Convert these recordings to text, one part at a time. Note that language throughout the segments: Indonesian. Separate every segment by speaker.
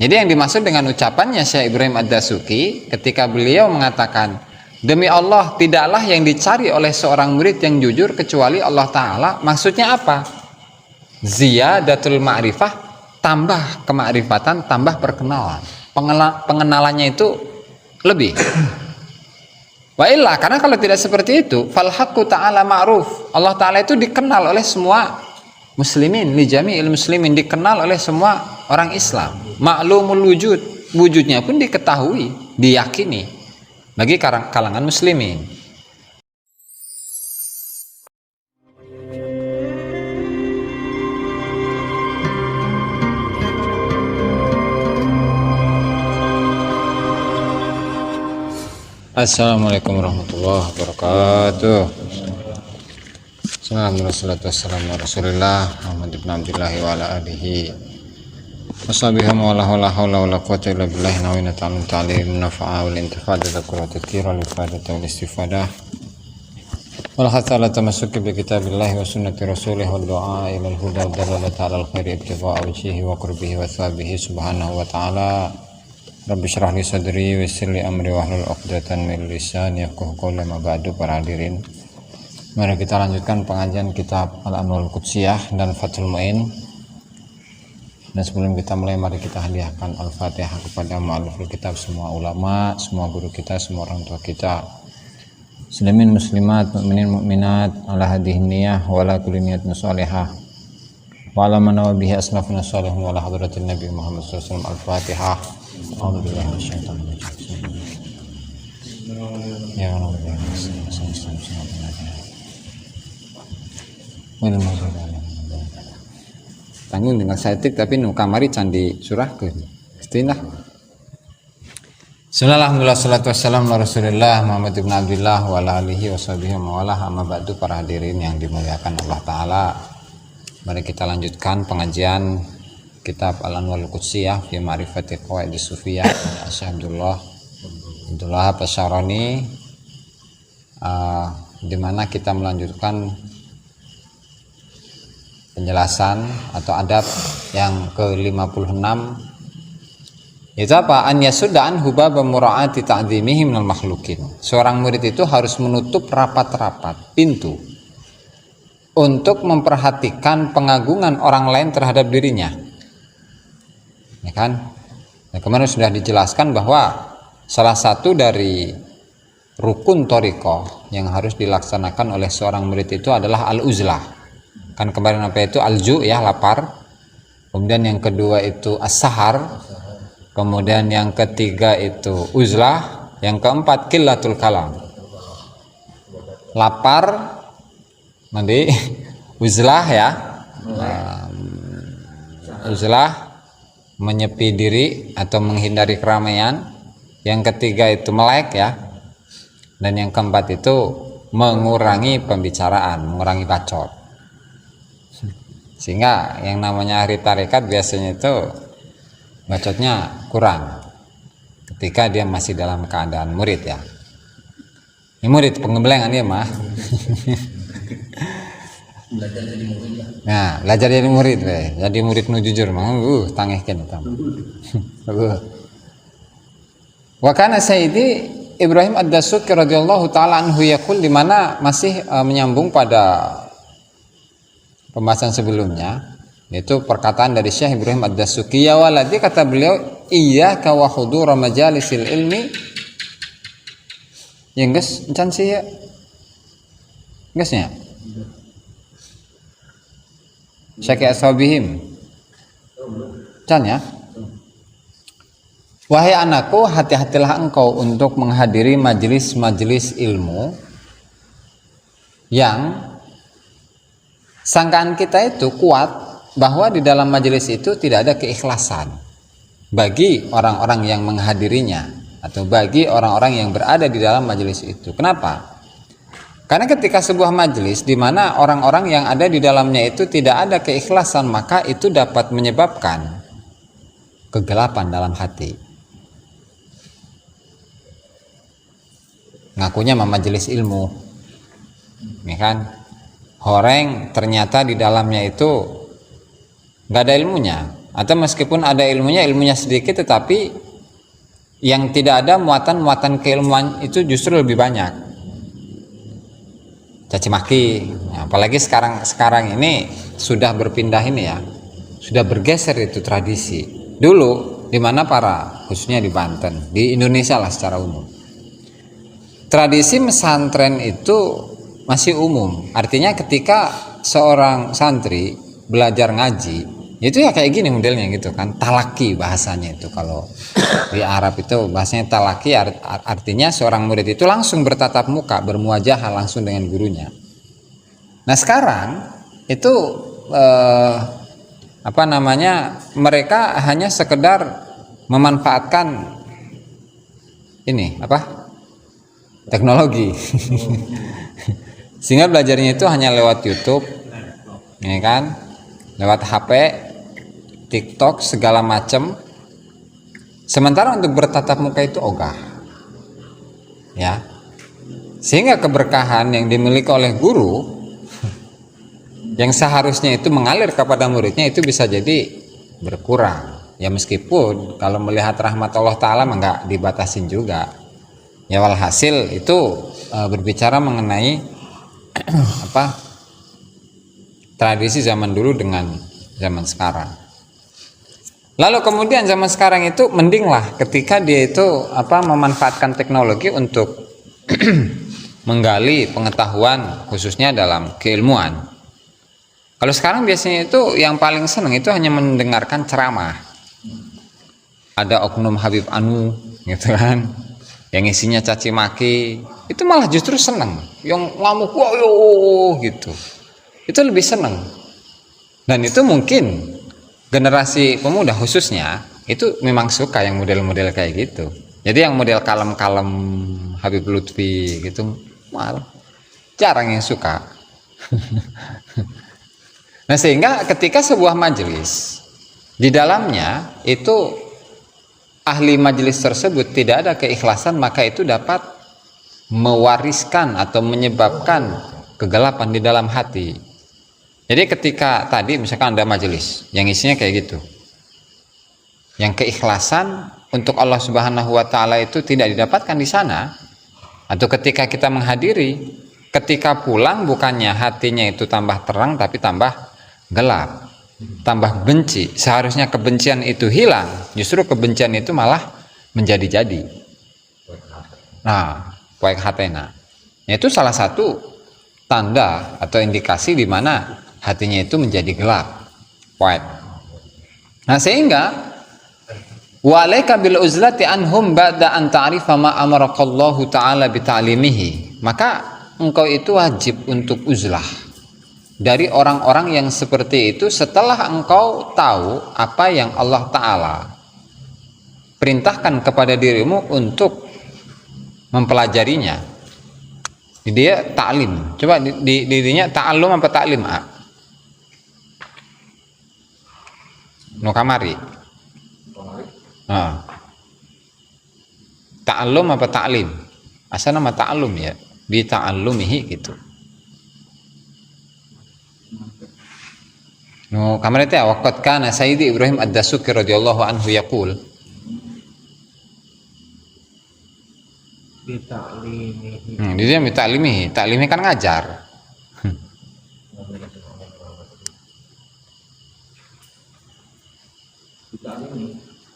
Speaker 1: Jadi yang dimaksud dengan ucapannya Syekh Ibrahim Ad-Dasuki ketika beliau mengatakan, demi Allah tidaklah yang dicari oleh seorang murid yang jujur kecuali Allah Ta'ala, maksudnya apa? Ziyadatul ma'rifah, tambah kemakrifatan, tambah perkenalan. Pengenalannya itu lebih. Wa illa, karena kalau tidak seperti itu, fal haqqu ta'ala ma'ruf, Allah Ta'ala itu dikenal oleh semua muslimin, li jami'il muslimin, dikenal oleh semua orang Islam. Ma'lumul wujud, wujudnya pun diketahui, diyakini bagi kalangan muslimin. Assalamualaikum warahmatullahi wabarakatuh. Assalamualaikum Rasulullah Muhammad ibn Abdullah wa ala alihi washabihi wa la hawla wa la quwwata illa billah. Nawina ta'lim nafa'a wal intifada dzakra tadhkira wal ifadata wal istifadah wal hatha ala tamassuki bi kitabillahi wa sunnati rasulih wa du'a ila al huda wa dalalata ala al khairi ibtigha'a wajhihi wa qurbihi wa thabihi subhanahu wa ta'ala. Rabbi syrah li sadri wa yassir li amri wahlul 'uqdatam min lisani yafqahu qawli. Ma ba'du. Para hadirin, mari kita lanjutkan pengajian kitab Al-Anwarul Qudsiyah dan Fathul Mu'in. Dan sebelum kita mulai, mari kita hadiahkan Al-Fatihah kepada mu'alliful kitab, semua ulama, semua guru kita, semua orang tua kita. Muslimin muslimat, mukminin mukminat, ala hadhihi niyyah wa ala kulli niyatin shalihah. Wa ala man bihi aslafuna shalihun wa ala hadratin Nabi Muhammad sallallahu alaihi wasallam. Al-Fatihah. A'udzubillahi minasyaitonir rajim. Ya Allah, tanggung dengan saetik tapi nu kamari candi surah ke istinah. Alhamdulillah salatu wassalamu ala Rasulillah Muhammad ibn Abdullah wa ala alihi washabihi wa wala. Amma ba'du. Para hadirin yang dimuliakan Allah Ta'ala, mari kita lanjutkan pengajian kitab Al-Anwarul Qudsiyah fi ma'rifati qawaidis sufiyah Syekh Abdullah Basyarani, di mana kita melanjutkan penjelasan atau adab yang ke-56, itu apa? An yasudda an hubaba mura'ati ta'dhimihi minal makhlukin. Seorang murid itu harus menutup rapat-rapat pintu untuk memperhatikan pengagungan orang lain terhadap dirinya. Ya kan? Nah, kemarin sudah dijelaskan bahwa salah satu dari rukun thariqah yang harus dilaksanakan oleh seorang murid itu adalah al-uzlah. Kan kemarin apa itu? Al-ju', ya, lapar. Kemudian yang kedua itu as-sahar. Kemudian yang ketiga itu uzlah. Yang keempat qillatul kalam. Lapar, nanti uzlah, ya. Uzlah, menyepi diri atau menghindari keramaian. Yang ketiga itu melek, ya. Dan yang keempat itu mengurangi pembicaraan, mengurangi bacot. Sehingga yang namanya ahli tarekat biasanya itu bacotnya kurang ketika dia masih dalam keadaan murid, ya. Ini murid pengembelengan dia mah. Belajar jadi murid lah. Nah, belajar jadi murid deh. Jadi murid nu jujur mah tangehkeun eta. Wa kana Sayyidi Ibrahim Ad-Dasuki radhiyallahu taala anhu yaqul, di mana masih menyambung pada pembahasan sebelumnya, yaitu perkataan dari Syekh Ibrahim Ad-Dasuki, ya waladi, kata beliau, iyyaka wa hudura majalisil ilmi. Yang geus encan sih ya. Geusnya. Syekh ashabihim. Can ya. Wahai anakku, hati-hatilah engkau untuk menghadiri majelis-majelis ilmu yang sangkaan kita itu kuat bahwa di dalam majelis itu tidak ada keikhlasan bagi orang-orang yang menghadirinya atau bagi orang-orang yang berada di dalam majelis itu. Kenapa? Karena ketika sebuah majelis di mana orang-orang yang ada di dalamnya itu tidak ada keikhlasan, maka itu dapat menyebabkan kegelapan dalam hati. Ngakunya majelis ilmu, ya kan? Horeng ternyata di dalamnya itu nggak ada ilmunya, Atau meskipun ada ilmunya sedikit, tetapi yang tidak ada muatan keilmuan itu justru lebih banyak. Caci maki, apalagi sekarang ini sudah berpindah ini ya, sudah bergeser itu tradisi. Dulu di mana khususnya di Banten, di Indonesia lah secara umum, tradisi pesantren itu masih umum. Artinya ketika seorang santri belajar ngaji, itu ya kayak gini modelnya gitu kan, talaki bahasanya itu. Kalau di Arab itu bahasanya talaki, artinya seorang murid itu langsung bertatap muka, bermuajah langsung dengan gurunya. Nah sekarang itu mereka hanya sekedar memanfaatkan ini teknologi sehingga belajarnya itu hanya lewat YouTube, ya kan, lewat HP, TikTok, segala macam. Sementara untuk bertatap muka itu ogah, ya, sehingga keberkahan yang dimiliki oleh guru yang seharusnya itu mengalir kepada muridnya itu bisa jadi berkurang. Ya meskipun kalau melihat rahmat Allah Ta'ala enggak dibatasin juga. Ya walhasil itu berbicara mengenai tradisi zaman dulu dengan zaman sekarang. Lalu kemudian zaman sekarang itu mendinglah ketika dia itu memanfaatkan teknologi untuk menggali pengetahuan khususnya dalam keilmuan. Kalau sekarang biasanya itu yang paling senang itu hanya mendengarkan ceramah. Ada oknum Habib Anu gitu kan, yang isinya caci maki, itu malah justru senang. Yang ngamuk gitu, itu lebih senang. Dan itu mungkin generasi pemuda khususnya itu memang suka yang model-model kayak gitu. Jadi yang model kalem-kalem Habib Lutfi gitu malah jarang yang suka. Nah sehingga ketika sebuah majelis di dalamnya itu ahli majelis tersebut tidak ada keikhlasan, maka itu dapat mewariskan atau menyebabkan kegelapan di dalam hati. Jadi ketika tadi misalkan ada majelis yang isinya kayak gitu, yang keikhlasan untuk Allah Subhanahu wa Ta'ala itu tidak didapatkan di sana, atau ketika kita menghadiri, ketika pulang bukannya hatinya itu tambah terang tapi tambah gelap, tambah benci. Seharusnya kebencian itu hilang, justru kebencian itu malah menjadi-jadi. Nah, poek hatena, itu salah satu tanda atau indikasi di mana hatinya itu menjadi gelap. Poek. Nah, sehingga walaika bil uzlati anhum ba'da an ta'rifa ma amarakallahu ta'ala bi ta'limihi. Maka engkau itu wajib untuk uzlah dari orang-orang yang seperti itu setelah engkau tahu apa yang Allah Ta'ala perintahkan kepada dirimu untuk mempelajarinya. Dia ta'lim. Coba dirinya ta'allum apa ta'lim? No kamari. Ta'allum apa ta'lim? Asal nama ta'allum ya, bi ta'allumihi gitu. No kamari teh waqad kana Sayyidi Ibrahim Ad-Dasuki radhiyallahu anhu yaqul bi ta'limihi. Dia bi ta'limihi. Ta'limi kan ngajar.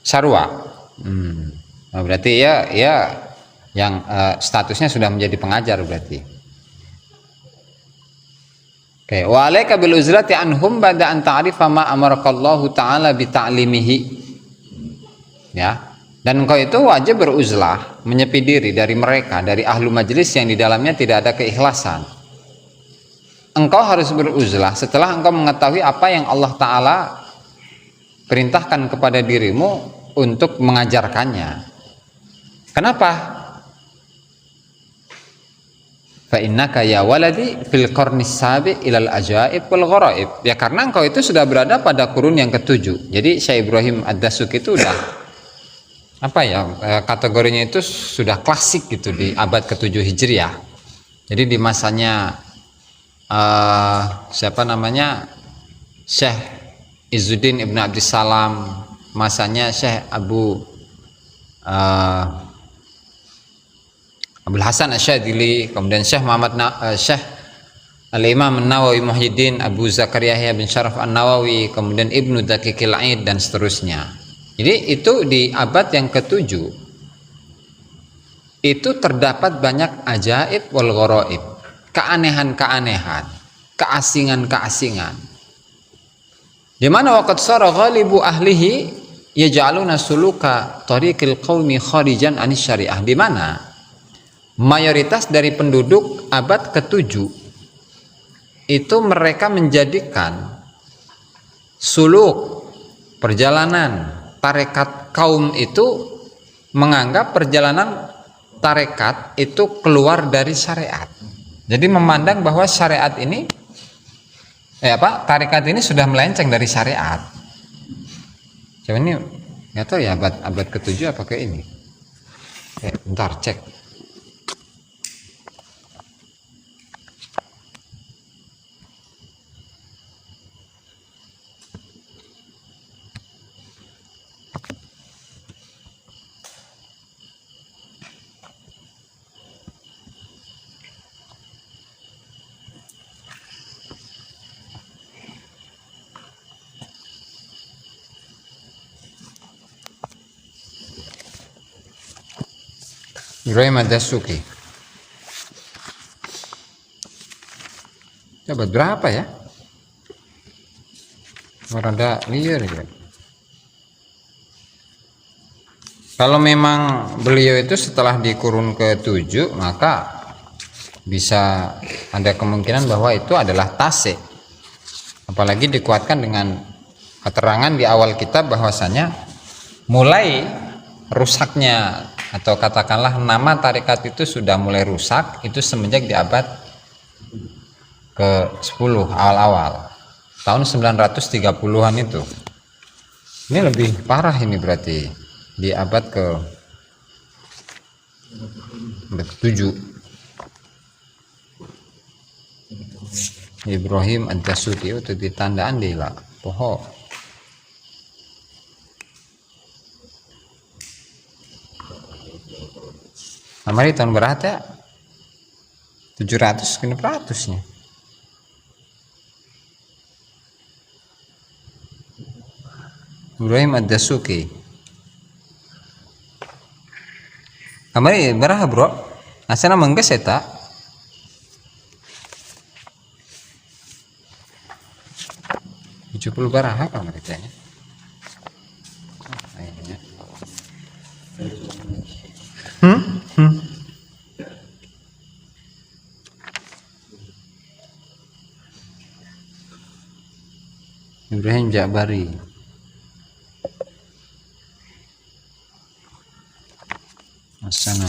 Speaker 1: Sarwa. Nah, berarti ya yang statusnya sudah menjadi pengajar berarti. Oke, wa alaika bil uzlati anhum ba'da an ta'rifa ma amarakallahu ta'ala bi ta'limihi. Ya. Dan engkau itu wajib beruzlah, menyepi diri dari mereka, dari ahlu majelis yang di dalamnya tidak ada keikhlasan. Engkau harus beruzlah setelah engkau mengetahui apa yang Allah Ta'ala perintahkan kepada dirimu untuk mengajarkannya. Kenapa? Fa innaka ya waladi fil qarnis sabi ilal ajaib wal gharaib. Ya karena engkau itu sudah berada pada kurun yang ketujuh. Jadi Syekh Ibrahim Ad-Dasuki itu udah kategorinya itu sudah klasik gitu di abad ke-7 Hijriah. Jadi di masanya Syekh Izzuddin Ibn Abdissalam, masanya Syekh Abdul Hasan Asy-Syadzili, kemudian Syekh Syekh Al-Imam An-Nawawi Muhyiddin Abu Zakaria Yahya bin Syaraf An-Nawawi, kemudian Ibnu Daqiqil Aid dan seterusnya. Jadi itu di abad yang ke-7 itu terdapat banyak ajaib wal gharaib, keanehan-keanehan, keasingan-keasingan. Di mana waqad sara ghalibu ahlihi yaj'aluna suluka tariqil qaumi kharijan anis syariah, di mana mayoritas dari penduduk abad ke-7 itu mereka menjadikan suluk, perjalanan tarekat kaum itu, menganggap perjalanan tarekat itu keluar dari syariat. Jadi memandang bahwa syariat ini tarekat ini sudah melenceng dari syariat. Coba ini nggak tahu ya abad ke-7 apa ke ini. Bentar cek. Ibrahim Ad-Dasuki. Coba berapa ya? Rada liar ya. Kalau memang beliau itu setelah di kurun ke-7, maka bisa ada kemungkinan bahwa itu adalah tasik. Apalagi dikuatkan dengan keterangan di awal kitab bahwasanya mulai rusaknya atau katakanlah nama tarekat itu sudah mulai rusak itu semenjak di abad ke-10 awal-awal tahun 930-an itu. Ini lebih parah ini berarti di abad ke-7. Ibrahim Ad-Dasuki itu ditandaan di lah pohon. Amari tahun berapa ya? 700 ke 400-nya. Ibrahim Ad-Dasuki. Amari berapa bro? Asana mengges eta. Baraha kalau mereka ya. Ibrahim Ja'bari. Asana.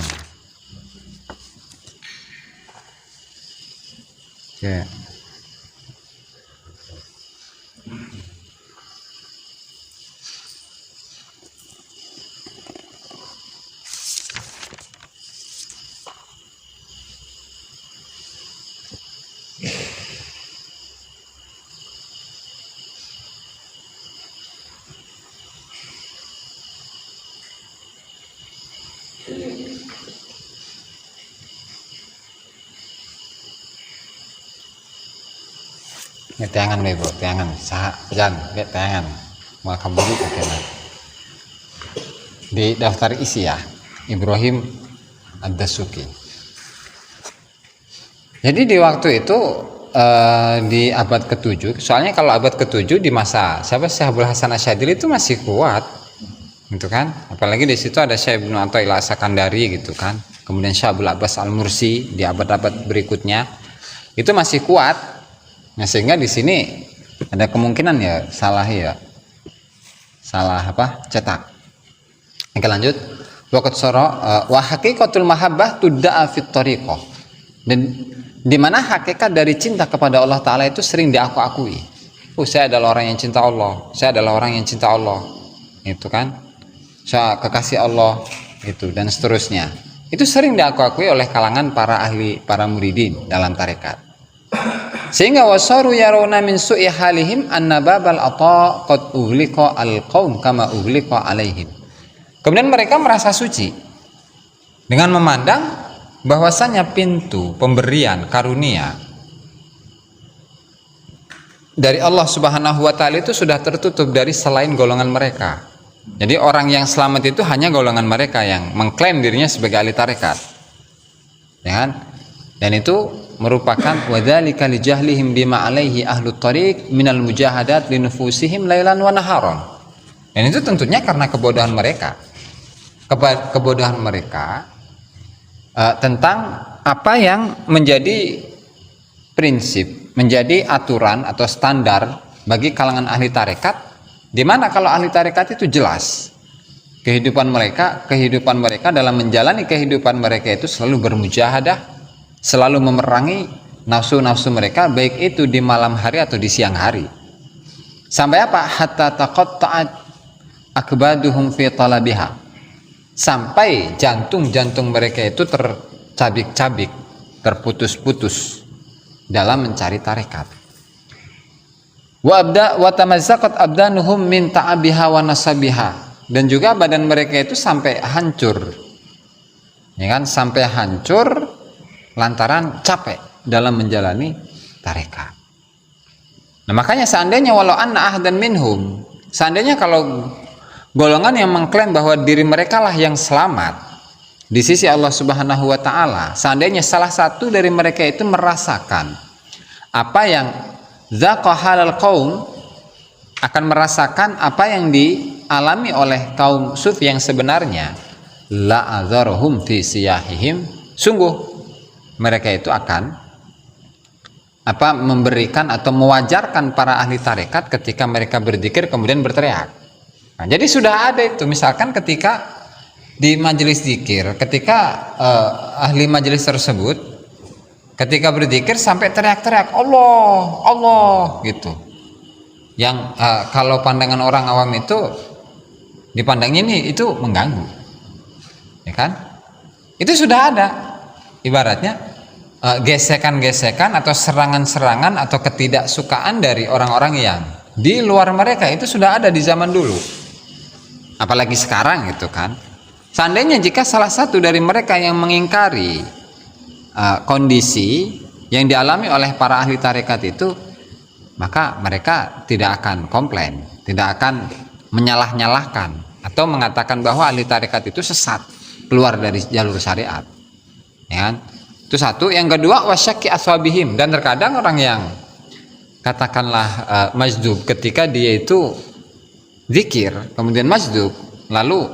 Speaker 1: Ya. Ini tayangan bebo, tayangan sah jan, lihat tayangan mau kembali ke tayangan di daftar isi ya Ibrahim Ad-Dasuki. Jadi di waktu itu di abad ke-7, soalnya kalau abad ke-7 di masa siapa Syekh Abdul Hasan Asy-Syadzili itu masih kuat, gitu kan? Apalagi di situ ada Syekh Ibnu Athaillah As-Sakandari gitu kan. Kemudian Syekh Abdul Abbas Al-Mursi di abad-abad berikutnya itu masih kuat. Nah, sehingga di sini ada kemungkinan ya salah cetak. Oke, lanjut. Waqat sara wa haqiqatul mahabbah tudda'a fit thariqah. Dan di mana hakikat dari cinta kepada Allah Ta'ala itu sering diaku-akui. Saya adalah orang yang cinta Allah, saya adalah orang yang cinta Allah, itu kan, saya kekasih Allah, itu dan seterusnya. Itu sering diaku-akui oleh kalangan para ahli, para muridin dalam tarekat. sehingga wasaru yarawna min su'i halihim anna babal ata qad ughliqa al-qaum kama ughliqa alaihim. Kemudian mereka merasa suci dengan memandang bahwasanya pintu pemberian karunia dari Allah Subhanahu wa taala itu sudah tertutup dari selain golongan mereka. Jadi orang yang selamat itu hanya golongan mereka yang mengklaim dirinya sebagai ahli tarekat. Ya kan? Dan itu merupakan wadzalika lijahlihim bima alaihi ahlut tariq minal mujahadat linufusihim lailan wa naharon. Dan itu tentunya karena kebodohan mereka. Kebodohan mereka tentang apa yang menjadi prinsip, menjadi aturan atau standar bagi kalangan ahli tarekat, di mana kalau ahli tarekat itu jelas kehidupan mereka dalam menjalani kehidupan mereka itu selalu bermujahadah, selalu memerangi nafsu-nafsu mereka, baik itu di malam hari atau di siang hari. Sampai apa? Hatta taqatta'at akbaduhum fi talabiha. Sampai jantung-jantung mereka itu tercabik-cabik, terputus-putus dalam mencari tarekat. Wa tamazzaqat abdanuhum min ta'abiha wa nasabiha. Dan juga badan mereka itu sampai hancur. Ya kan? Sampai hancur lantaran capek dalam menjalani tarekat. Nah, makanya seandainya walau anna ahdan minhum, seandainya kalau golongan yang mengklaim bahwa diri mereka lah yang selamat di sisi Allah Subhanahu wa taala, seandainya salah satu dari mereka itu merasakan apa yang zaqa halal qaum, akan merasakan apa yang dialami oleh kaum sufi yang sebenarnya, la adzarhum fi siyahihim, sungguh mereka itu akan memberikan atau mewajarkan para ahli tarekat ketika mereka berzikir kemudian berteriak. Nah, jadi sudah ada itu, misalkan ketika di majelis zikir, ketika ahli majelis tersebut ketika berzikir sampai teriak-teriak Allah, Allah gitu. Yang kalau pandangan orang awam itu dipandangnya ini itu mengganggu. Ya kan? Itu sudah ada. Ibaratnya gesekan-gesekan atau serangan-serangan atau ketidaksukaan dari orang-orang yang di luar mereka itu sudah ada di zaman dulu. Apalagi sekarang gitu kan. Seandainya jika salah satu dari mereka yang mengingkari kondisi yang dialami oleh para ahli tarekat itu, maka mereka tidak akan komplain, tidak akan menyalah-nyalahkan atau mengatakan bahwa ahli tarekat itu sesat, keluar dari jalur syariat. Ya kan? Itu satu. Yang kedua, wasyaki aswabihim. Dan terkadang orang yang katakanlah majdub, ketika dia itu zikir kemudian majdub, lalu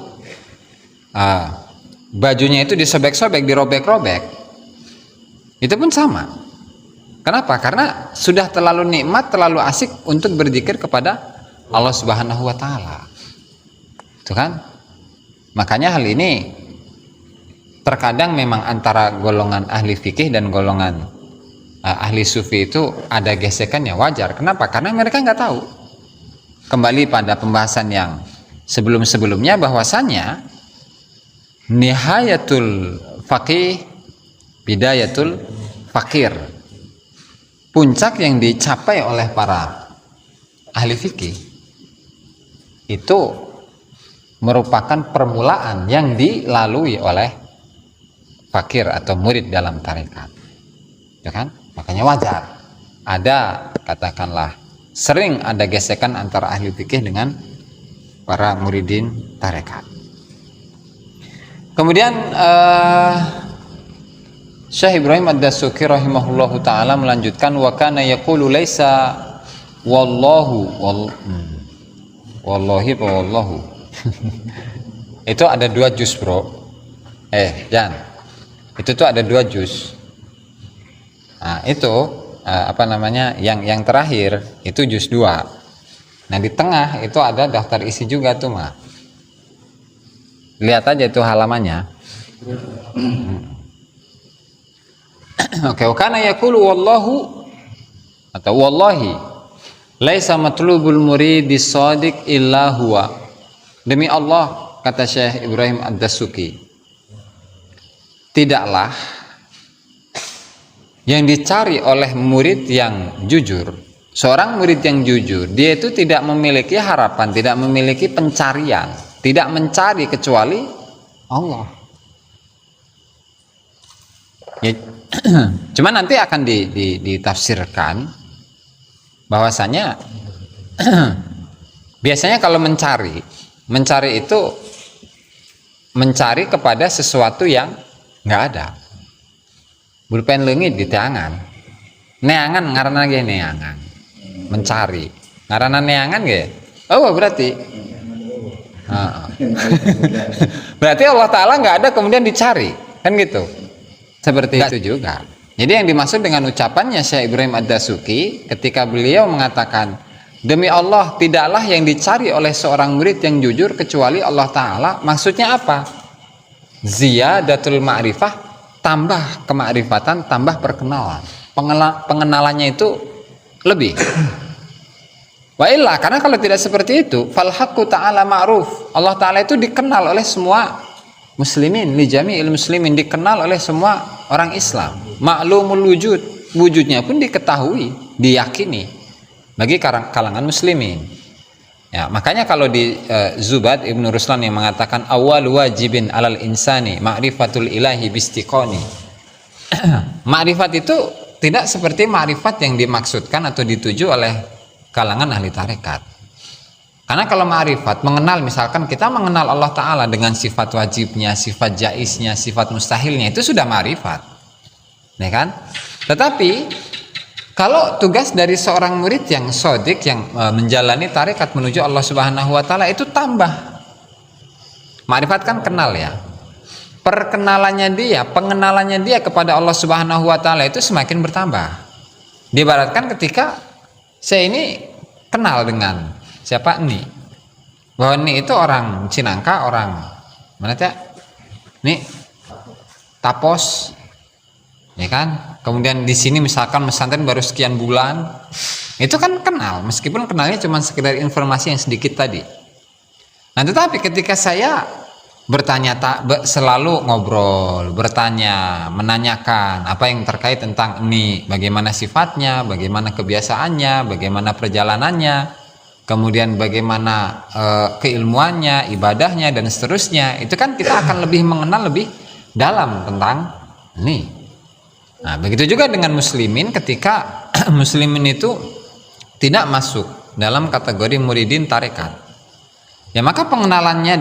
Speaker 1: bajunya itu disobek-sobek, dirobek-robek, itu pun sama. Kenapa? Karena sudah terlalu nikmat, terlalu asik untuk berzikir kepada Allah Subhanahu wa taala. Itu kan? Makanya hal ini terkadang memang antara golongan ahli fikih dan golongan ahli sufi itu ada gesekannya, wajar. Kenapa? Karena mereka nggak tahu. Kembali pada pembahasan yang sebelum-sebelumnya, bahwasannya nihayatul faqih bidayatul fakir. Puncak yang dicapai oleh para ahli fikih itu merupakan permulaan yang dilalui oleh fakir atau murid dalam tarekat. Ya kan? Makanya wajar ada, katakanlah, sering ada gesekan antara ahli fikih dengan para muridin tarekat. Kemudian Syekh Ibrahim Ad-Dasuki rahimahullahu taala melanjutkan, wa kana yaqulu laisa wallahi wallahu. Itu ada 2 juz, Bro. Jan. Itu tuh ada 2 juz. Nah, itu yang terakhir itu juz 2. Nah, di tengah itu ada daftar isi juga tuh, mah. Lihat aja itu halamannya. Oke, kana yaqulu wallahu atau wallahi laisa matlubul muridis shadiq illa huwa. Demi Allah, kata Syekh Ibrahim Ad-Dasuki, tidaklah Yang dicari oleh murid yang jujur, seorang murid yang jujur, dia itu tidak memiliki harapan, tidak memiliki pencarian, tidak mencari kecuali Allah. Ya, cuma nanti akan ditafsirkan bahwasanya biasanya kalau mencari itu mencari kepada sesuatu yang nggak ada. Pulpen leungit di tangan. Neangan ngaranna ge neangan. Mencari. Ngaranna neangan ge. Oh, berarti. Berarti Allah Ta'ala nggak ada kemudian dicari. Kan gitu. Seperti itu juga. Jadi yang dimaksud dengan ucapannya Syekh Ibrahim Ad-Dasuki ketika beliau mengatakan, demi Allah tidaklah yang dicari oleh seorang murid yang jujur kecuali Allah Ta'ala. Maksudnya apa? Ziyadatul ma'rifah, tambah kemakrifatan, tambah perkenalan. Pengenalannya itu lebih. Wa illa, karena kalau tidak seperti itu, fal haqqu ta'ala ma'ruf. Allah Ta'ala itu dikenal oleh semua muslimin, li jami'il muslimin, dikenal oleh semua orang Islam. Ma'lumul wujud, wujudnya pun diketahui, diyakini bagi kalangan muslimin. Ya, makanya kalau di Zubad Ibnu Ruslan yang mengatakan awal wajibin alal insani ma'rifatul ilahi bistiqoni. Ma'rifat itu tidak seperti ma'rifat yang dimaksudkan atau dituju oleh kalangan ahli tarekat. Karena kalau ma'rifat, mengenal, misalkan kita mengenal Allah Ta'ala dengan sifat wajibnya, sifat jaiznya, sifat mustahilnya, itu sudah ma'rifat, ya kan? Tetapi kalau tugas dari seorang murid yang sodik, yang menjalani tarekat menuju Allah Subhanahu wa Ta'ala, itu tambah. Ma'rifat kan kenal ya. Perkenalannya dia, pengenalannya dia kepada Allah Subhanahu wa Ta'ala itu semakin bertambah. Diibaratkan ketika saya ini kenal dengan siapa ini, bahwa ini itu orang Cinangka, orang mana teh? Nih Tapos, ya kan? Kemudian di sini misalkan pesantren baru sekian bulan, itu kan kenal, meskipun kenalnya cuma sekedar informasi yang sedikit tadi. Nah, tetapi ketika saya bertanya, selalu ngobrol, bertanya, menanyakan apa yang terkait tentang ini, bagaimana sifatnya, bagaimana kebiasaannya, bagaimana perjalanannya, kemudian bagaimana keilmuannya, ibadahnya, dan seterusnya, itu kan kita akan lebih mengenal lebih dalam tentang ini. Nah, begitu juga dengan muslimin, ketika muslimin itu tidak masuk dalam kategori muridin tarekat, ya maka pengenalannya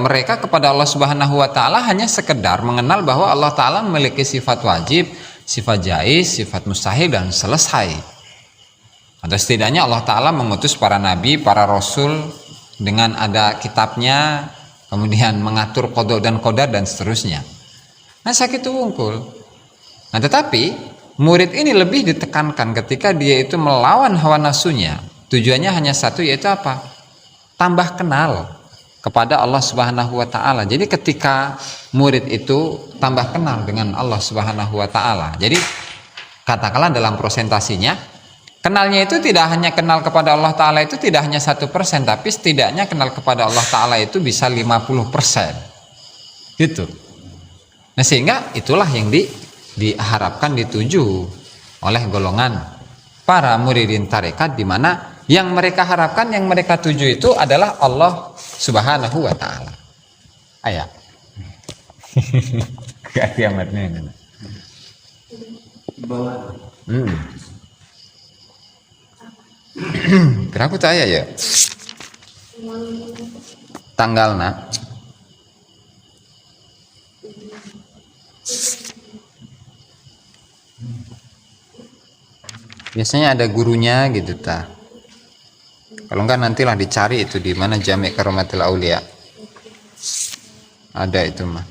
Speaker 1: mereka kepada Allah Subhanahu wa Ta'ala hanya sekedar mengenal bahwa Allah Ta'ala memiliki sifat wajib, sifat jaiz, sifat mustahil, dan selesai. Atau setidaknya Allah Ta'ala mengutus para nabi, para rasul dengan ada kitabnya, kemudian mengatur qada dan qadar dan seterusnya. Nah, sakit wungkul. Nah, tetapi murid ini lebih ditekankan ketika dia itu melawan hawa nafsunya. Tujuannya hanya satu, yaitu apa? Tambah kenal kepada Allah Subhanahu wa Ta'ala. Jadi ketika murid itu tambah kenal dengan Allah Subhanahu wa Ta'ala, jadi katakanlah dalam prosentasinya, kenalnya itu tidak hanya kenal kepada Allah Ta'ala itu tidak hanya 1%, tapi setidaknya kenal kepada Allah Ta'ala itu bisa 50%. Gitu. Nah, sehingga itulah yang diharapkan dituju oleh golongan para muridin tarekat, di mana yang mereka harapkan, yang mereka tuju itu adalah Allah Subhanahu wa Ta'ala. Ayah. Kiamatnya. Kenapa tak ayah ya? Tanggalna. Biasanya ada gurunya gitu ta. Kalau enggak nantilah dicari itu di mana Jami' Karomatul Aulia. Ada itu mah.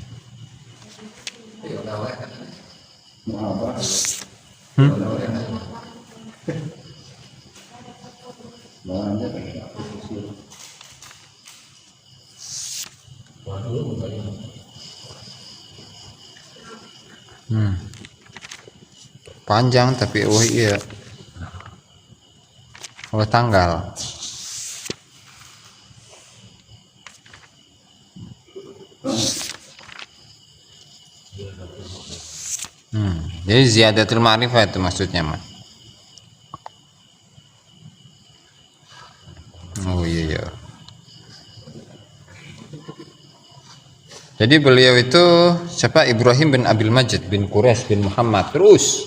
Speaker 1: Panjang tapi oh iya. Oh, tanggal. Jadi ziyadatul ma'rifah itu maksudnya, Mas. Oh iya. Jadi beliau itu siapa? Ibrahim bin Abil Majid bin Quraisy bin Muhammad. Terus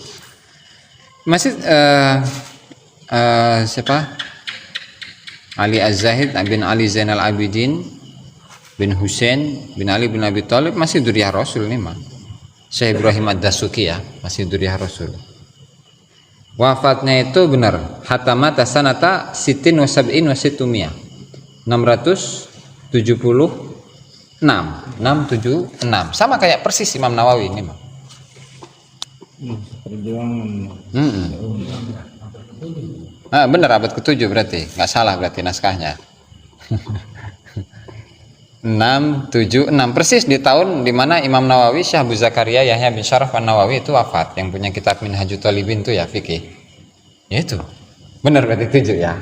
Speaker 1: masih siapa? Ali Az-Zahid bin Ali Zainal Abidin bin Husain bin Ali bin Abi Thalib, masih dzurriyyah Rasul nih, Mas. Syekh Ibrahim Ad-Dasuki ya, masih dzurriyyah Rasul. Wafatnya itu benar hatamata sanata sitin wa sab'in wa situmiyah 676 sama kayak persis Imam Nawawi ini, Mas. Benar abad ke-7 berarti, nggak salah berarti naskahnya. 676 persis di tahun dimana Imam Nawawi Syekh Abu Zakaria Yahya bin Syaraf An-Nawawi itu wafat, yang punya kitab Minhajut Thalibin itu ya fikih. Ya itu. Benar berarti 7 ya.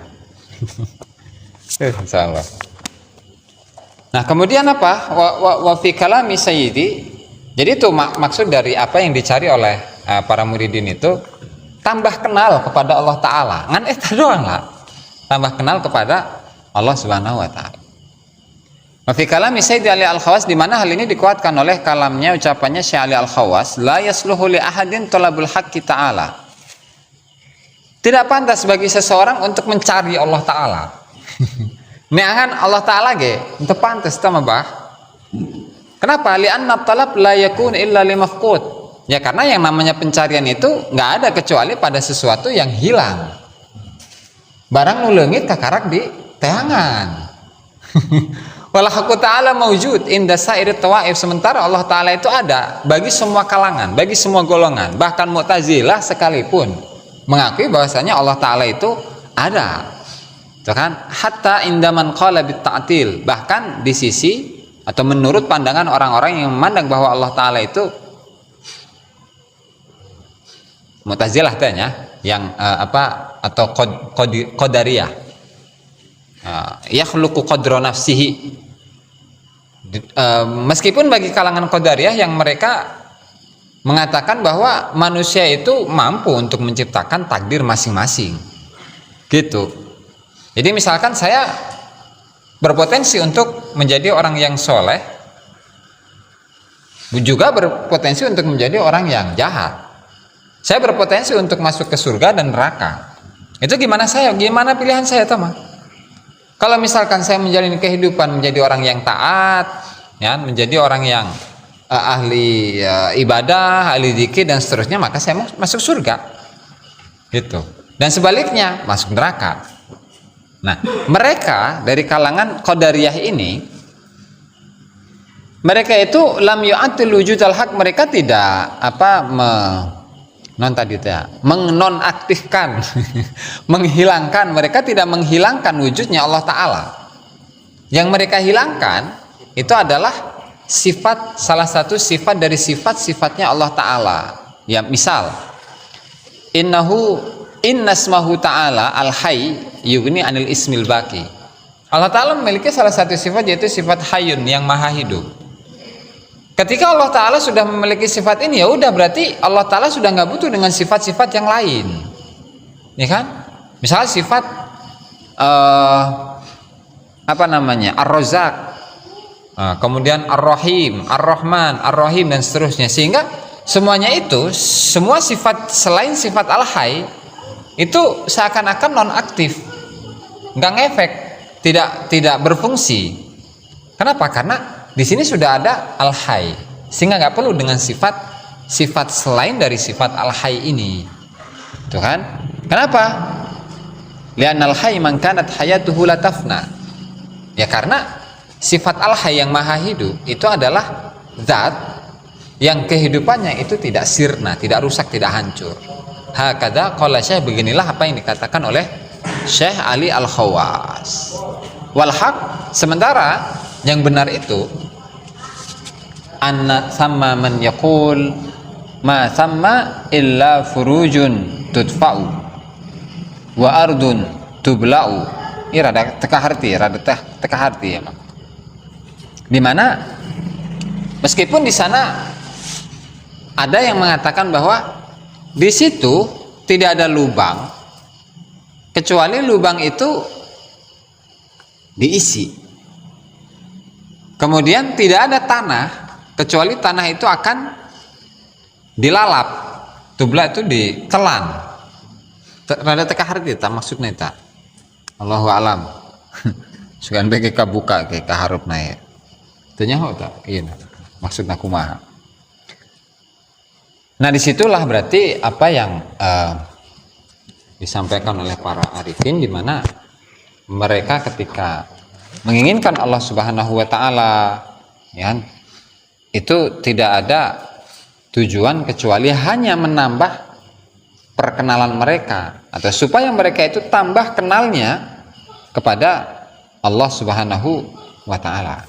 Speaker 1: Insyaallah. Nah, kemudian apa? Wa fi kalami sayyidi. Jadi itu maksud dari apa yang dicari oleh para muridin itu, tambah kenal kepada Allah Ta'ala. Ngan doang lah. Tambah kenal kepada Allah Subhanahu wa Ta'ala. Wa fi kalami Sayyidi Ali Al-Khawas, di mana hal ini dikuatkan oleh kalamnya, ucapannya Syekh Ali Al-Khawas, la yasluhu li ahadin talabul haqqi ta'ala. Tidak pantas bagi seseorang untuk mencari Allah Ta'ala. Neangan Allah Ta'ala ge, untuk pantas sama bah. Kenapa? Li'anna talab la yakun illa li mafqud. Ya karena yang namanya pencarian itu nggak ada kecuali pada sesuatu yang hilang. Barang nu leungit kakarak di teangan. Wala haqqu ta'ala mawjud inda sa'iri tawaif, sementara Allah Ta'ala itu ada bagi semua kalangan, bagi semua golongan. Bahkan Mu'tazilah sekalipun mengakui bahwasanya Allah Ta'ala itu ada. Itu kan? Hatta indaman qala bit ta'til, bahkan di sisi atau menurut pandangan orang-orang yang memandang bahwa Allah Ta'ala itu Mu'tazilah tanya yang atau Qadariyah, yakhluqu qadra nafsihi. Meskipun bagi kalangan Qadariyah yang mereka mengatakan bahwa manusia itu mampu untuk menciptakan takdir masing-masing, gitu. Jadi misalkan saya berpotensi untuk menjadi orang yang soleh, juga berpotensi untuk menjadi orang yang jahat. Saya berpotensi untuk masuk ke surga dan neraka. Itu gimana pilihan saya, teman? Kalau misalkan saya menjalani kehidupan menjadi orang yang taat, ya, menjadi orang yang ahli ibadah, ahli zikir dan seterusnya, maka saya masuk surga. Gitu. Dan sebaliknya masuk neraka. Nah, mereka dari kalangan Qadariyah ini, mereka itu lam yu'atil wujudal haq, mereka tidak menonaktifkan menghilangkan, mereka tidak menghilangkan wujudnya Allah Ta'ala. Yang mereka hilangkan itu adalah sifat, salah satu sifat dari sifat-sifatnya Allah Ta'ala. Ya, misal innasmahu ta'ala al-hayy yughni anil ismil baqi. Allah Ta'ala memiliki salah satu sifat, yaitu sifat hayyun, yang maha hidup. Ketika Allah Ta'ala sudah memiliki sifat ini, ya udah, berarti Allah Ta'ala sudah nggak butuh dengan sifat-sifat yang lain, ya kan? Misalnya sifat Ar-Razzaq, kemudian Ar-Rahim, Ar-Rahman, Ar-Rahim dan seterusnya, sehingga semuanya itu, semua sifat selain sifat Al-Hayy itu seakan-akan non-aktif, nggak ngefek, tidak berfungsi. Kenapa? Karena di sini sudah ada Al-Hayy, sehingga nggak perlu dengan sifat selain dari sifat Al-Hayy ini. Tuh kan? Kenapa? Li'anal hayy man kanat hayatuhu la tafna. Ya karena sifat Al-Hayy yang maha hidup itu adalah zat yang kehidupannya itu tidak sirna, tidak rusak, tidak hancur. Hakadha qala Syekh, beginilah apa yang dikatakan oleh Syekh Ali Al-Khawas. Wal haq, sementara yang benar itu anna sama man yaqul ma sama illa furujun tudfa'u wa ardun tubla'u. Ini rada teka harti ya, Mak. Di mana meskipun di sana Ada yang mengatakan bahwa di situ tidak ada lubang kecuali lubang itu diisi. Kemudian tidak ada tanah kecuali tanah itu akan dilalap. Tubla itu ditelan. Rada teka harti ta maksudnya ta. Allahu alam. Sugan bege kabuka ke kaharup naik. Tanya tak? Iya. Maksudnya kumaha. Nah disitulah berarti apa yang disampaikan oleh para arifin, di mana mereka ketika menginginkan Allah Subhanahu wa taala, ya, itu tidak ada tujuan kecuali hanya menambah perkenalan mereka, atau supaya mereka itu tambah kenalnya kepada Allah Subhanahu wa taala.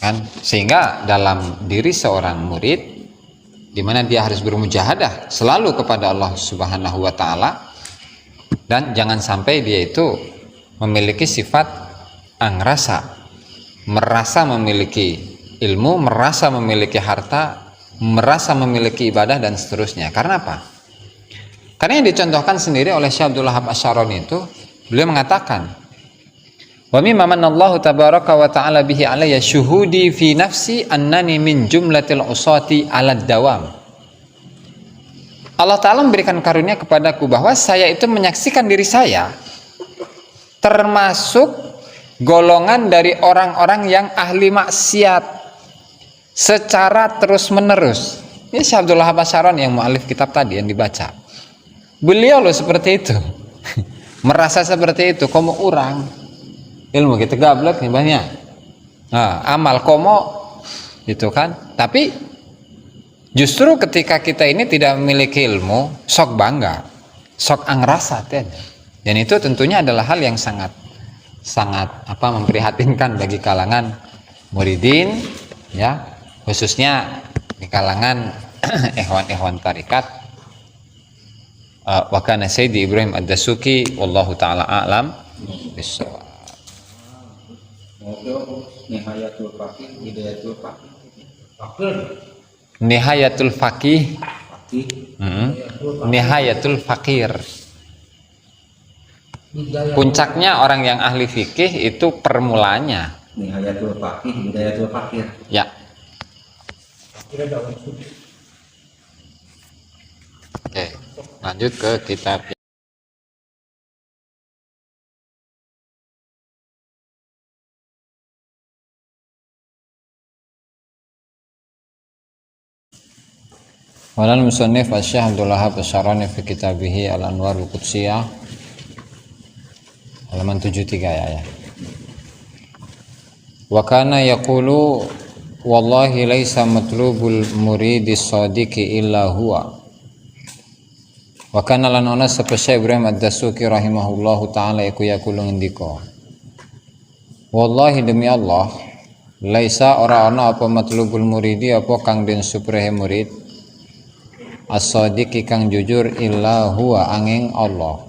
Speaker 1: Kan sehingga dalam diri seorang murid, di mana dia harus bermujahadah selalu kepada Allah Subhanahu wa taala, dan jangan sampai dia itu memiliki sifat angrasa, merasa memiliki ilmu, merasa memiliki harta, merasa memiliki ibadah dan seterusnya. Karena apa? Karena yang dicontohkan sendiri oleh Syekh Abdul Wahab Asy-Syarani itu, beliau mengatakan, wa mimma manallahu tabaraka wa ta'ala bihi alayya syuhudi fi nafsi annani min jumlatil usati ala dawam. Allah Ta'ala memberikan karunia kepadaku bahwa saya itu menyaksikan diri saya termasuk golongan dari orang-orang yang ahli maksiat secara terus menerus. Ini Syekh Abdul Wahab Asy-Syarani yang mu'alif kitab tadi yang dibaca. Beliau loh seperti itu. Merasa seperti itu, komo orang ilmu kita gablek nih banyak. Nah, amal komo gitu kan. Tapi justru ketika kita ini tidak memiliki ilmu, sok bangga, sok angrasa ten. Dan itu tentunya adalah hal yang sangat memprihatinkan bagi kalangan muridin, ya, khususnya di kalangan ikhwan-ikhwan tarikat. Wa kana Sayyidi Ibrahim Ad-Dasuki wallahu taala a'lam bissawab.
Speaker 2: Nihayatul Faqih, Hidayatul Faqih.
Speaker 1: Nihayatul Faqih. Nihayatul Fakir. Puncaknya orang yang ahli fikih itu permulaannya.
Speaker 2: Nihayatul Faqih, Hidayatul Fakir.
Speaker 1: Ya. Oke, lanjut ke kitab. Walal musannif Asy-Syaikh Abdul Wahab Asy-Syarani fi kitabih Al-Anwarul Qudsiyah halaman 73 ya. Wa kana yaqulu wallahi laisa matlubul muridis shadiqi illa huwa. Wa kana lan ana sapa Syekh Ibrahim Ad-Dasuki rahimahullahu taala iku yaqulu ngendika. Wallahi demi Allah, laisa ora ana apa matlubul muridi apa kang den suprehe murid as-shadiqi kang jujur illa huwa angin Allah.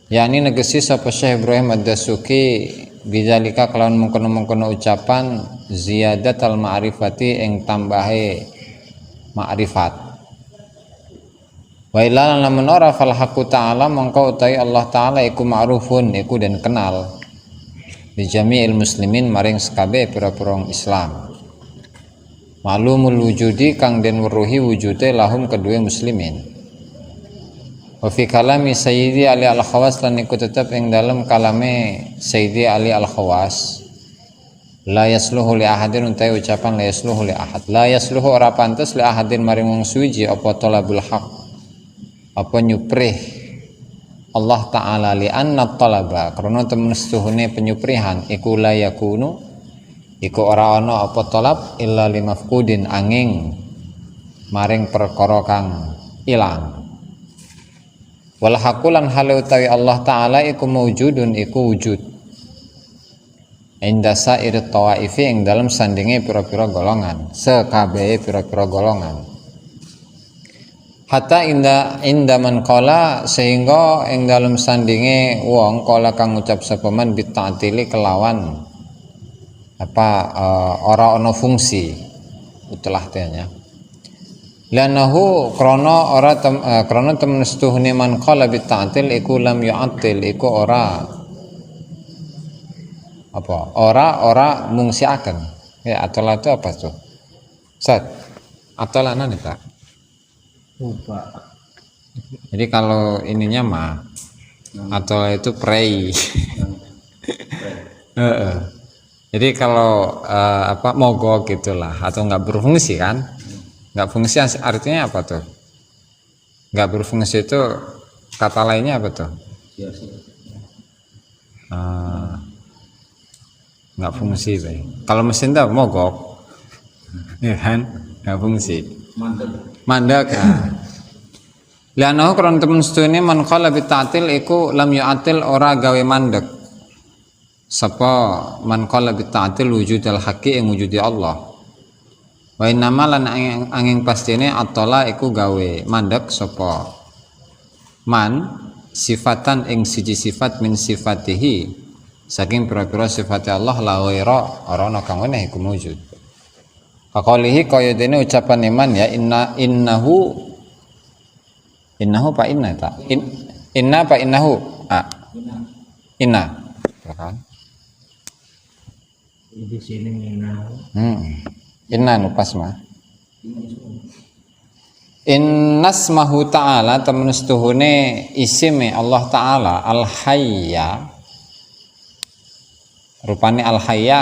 Speaker 1: Yani negesi sapa Syekh Ibrahim Ad-Dasuki bidzalika kelawan mengkono-mengkono ucapan ziyadatul ma'rifati ing tambahe ma'rifat. Wa illa lamun ora fal haqqu ta'ala mongko utawi Allah taala iku ma'rufun iku den kenal di jami'il muslimin maring sekabeh pira-pira Islam. Ma'lumul wujudi kang den weruhi wujude lahum kedua muslimin. Wa fi kalami Sayyidi Ali Al-Khawas lan iku tetep ing dalem kalame Sayyidi Ali Al-Khawas la yasluhu li ahadin utai ucapan la yasluhu li ahad. La yasluhu ora pantes li ahadin maring wong suci apa talabul haq apa nyuprih Allah Ta'ala li anna talaba karena temen setuhune penyuprihan iku la yakunu iku ora ana apa talab illa limafqudin angin maring perkara kang ilang. Wal haqulan halu utawi Allah Ta'ala iku mawjudun iku wujud inda sair tawaifi ing dalam sandinge pira-pira golongan sekabehe pira-pira golongan. Hatta inda man qala sehingga ing dalam sandinge wong qala kang ngucap sapa man bita'tili kelawan ora ana fungsi utelah tehnya. Lanahu krana ora krana temen setuhne man qala bi ta'til iku lam yu'attil iku ora mungsiaken. Ya atola itu apa tuh? Ustaz. Atola nih Pak.
Speaker 2: Lupa.
Speaker 1: Jadi kalau ininya mah atola itu prei. Jadi kalau mogok gitulah atau nggak berfungsi kan? Nggak fungsi artinya apa tuh? Nggak berfungsi itu kata lainnya apa tuh? Nggak fungsi, Bay. Kalau mesin tuh mogok, ya kan? Nggak fungsi. Mandek. Lianahu karena temen setune man qala bi ta'til iku lam yu'atil ora gawe mandek. Sapa man qala bi ta'til wujudal haqqi ing wujudi Allah. Wa innama lan angin pastine atola iku gawe mandek sapa man sifatan ing siji sifat min sifatihi saking pira-pira sifat Allah la ghaira ora ana kang weneh iku wujud. Kaqalihi kaya dene ucapan iman ya innahu pa inna ta inna pa innahu inna ya kan
Speaker 2: Di sini innahu
Speaker 1: inna nu pas mah innasmahu ta'ala temenustuhune isime Allah Ta'ala al-hayya rupane al-hayya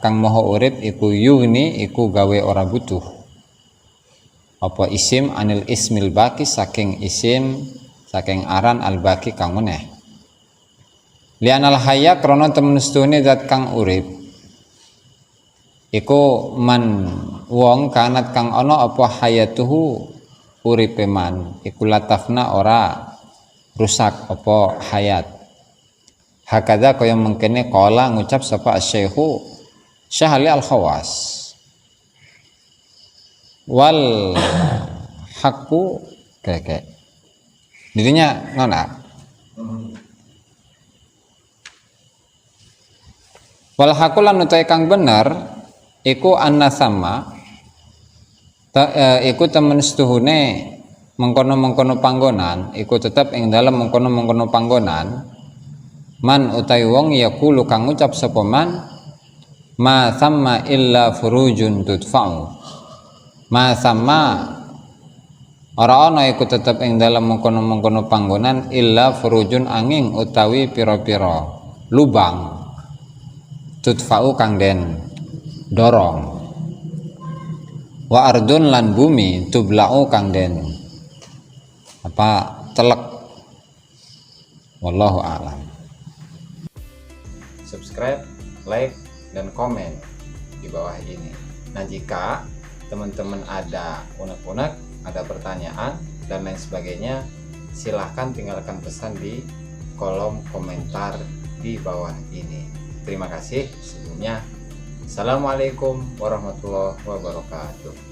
Speaker 1: kang maha urip iku yuni iku gawe ora butuh apa isim anil ismil baki saking isim saking aran al-baki kang meneh lian al-hayya krana temenustuhune zat kang urip iku man wong kanat kang ana apa hayatuhu uripe man iku latafna ora rusak apa hayat hakadha kaya mengkene qala ngucap sapa asy-syaikhu Syahli al-Khawas wal haqqu kayak dirinya nona wal haqqu lan utahe kang bener iku annasama iku temen setuhune mengkono-mengkono panggonan iku tetep ing dalem mengkono-mengkono panggonan man utai wong yaqulu kang ngucap sapa man ma thamma illa furujun tudfa'u ma thamma ora ana iku tetep ing dalem mengkono-mengkono panggonan illa furujun angin utawi pira-pira lubang tudfa'u kang den dorong wa ardun lan bumi tubla'u kang den telek wallahu a'lam. Subscribe, like, dan komen di bawah ini. Nah jika teman-teman ada unek-unek, ada pertanyaan dan lain sebagainya, silahkan tinggalkan pesan di kolom komentar di bawah ini. Terima kasih sebelumnya. Assalamualaikum warahmatullahi wabarakatuh.